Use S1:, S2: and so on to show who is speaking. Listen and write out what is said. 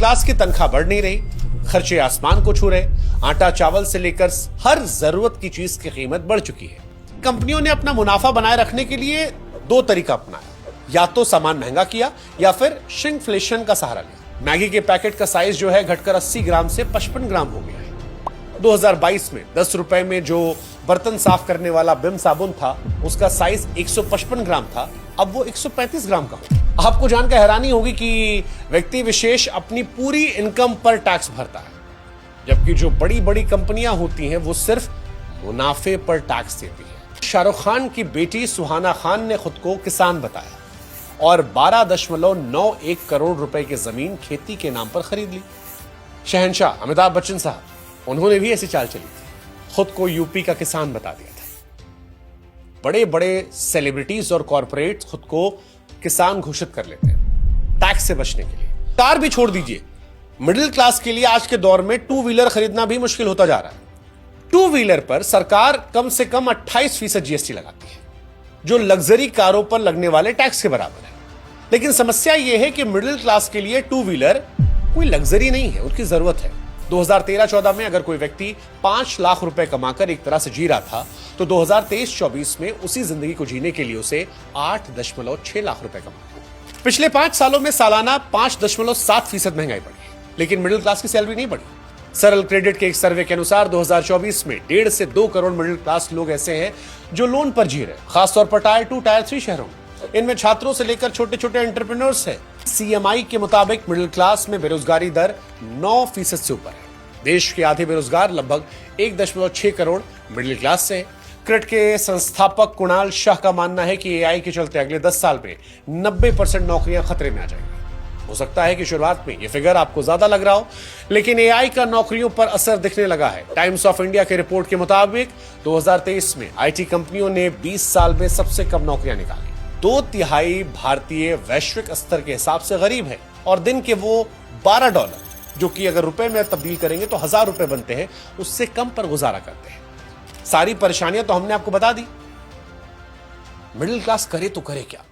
S1: Class की तनख्वाह बढ़ नहीं रही, खर्चे आसमान को छू रहे, आटा चावल से लेकर हर जरूरत की चीज की कीमत बढ़ चुकी है। कंपनियों ने अपना मुनाफा बनाए रखने के लिए दो तरीका अपनाया, या तो सामान महंगा किया या फिर श्रिंकफ्लेशन का सहारा लिया। मैगी के पैकेट का साइज जो है घटकर 80 ग्राम से 55 ग्राम हो गया है। 2022 में 10 रुपए में जो बर्तन साफ करने वाला विम साबुन था उसका साइज 155 ग्राम था, अब वो 135 ग्राम का हो। आपको जानकर हैरानी होगी कि व्यक्ति विशेष अपनी पूरी इनकम पर टैक्स भरता है, जबकि जो बड़ी बड़ी कंपनियां होती हैं वो सिर्फ मुनाफे पर टैक्स देती है। शाहरुख खान की बेटी सुहाना खान ने खुद को किसान बताया और 12.91 करोड़ रुपए की जमीन खेती के नाम पर खरीद ली। शहंशाह अमिताभ बच्चन साहब, उन्होंने भी ऐसी चाल चली थी, खुद को यूपी का किसान बता दिया था। बड़े बड़े सेलिब्रिटीज और कॉर्पोरेट खुद को किसान घोषित कर लेते हैं टैक्स से बचने के लिए। कार भी छोड़ दीजिए, मिडिल क्लास के लिए आज के दौर में टू व्हीलर खरीदना भी मुश्किल होता जा रहा है। टू व्हीलर पर सरकार कम से कम 28% जीएसटी लगाती है, जो लग्जरी कारों पर लगने वाले टैक्स के बराबर है। लेकिन समस्या यह है कि मिडिल क्लास के लिए टू व्हीलर कोई लग्जरी नहीं है, उसकी जरूरत है। 2013-14 में अगर कोई व्यक्ति 5 लाख रुपए कमाकर एक तरह से जी रहा था, तो 2023-24 में उसी जिंदगी को जीने के लिए उसे 8.6 लाख रुपए कमाना। पिछले 5 सालों में सालाना 5.7% महंगाई बढ़ी है, लेकिन मिडिल क्लास की सैलरी नहीं बढ़ी। सरल क्रेडिट के एक सर्वे के अनुसार 2024 में 1.5 से 2 करोड़ मिडिल क्लास लोग ऐसे हैं जो लोन पर जी रहे, खासतौर पर टायर 2, टायर 3 शहरों में। इनमें छात्रों से लेकर छोटे छोटे एंटरप्रेन्योर्स हैं। सीएमआई के मुताबिक मिडिल क्लास में बेरोजगारी दर 9% से ऊपर है। देश के आधे बेरोजगार लगभग 1.6 करोड़ मिडिल क्लास से हैं। क्रेट के संस्थापक कुणाल शाह का मानना है कि एआई के चलते अगले 10 साल में 90% नौकरियां खतरे में आ जाएंगी। हो सकता है कि शुरुआत में यह फिगर आपको ज्यादा लग रहा हो, लेकिन एआई का नौकरियों पर असर दिखने लगा है। टाइम्स ऑफ इंडिया के रिपोर्ट के मुताबिक 2023 में आईटी कंपनियों ने 20 साल में सबसे कम नौकरियां निकाली। 2/3 भारतीय वैश्विक स्तर के हिसाब से गरीब है और दिन के वो $12, जो कि अगर रुपए में तब्दील करेंगे तो 1000 रुपए बनते हैं, उससे कम पर गुजारा करते हैं। सारी परेशानियां तो हमने आपको बता दी, मिडिल क्लास करे तो करे क्या।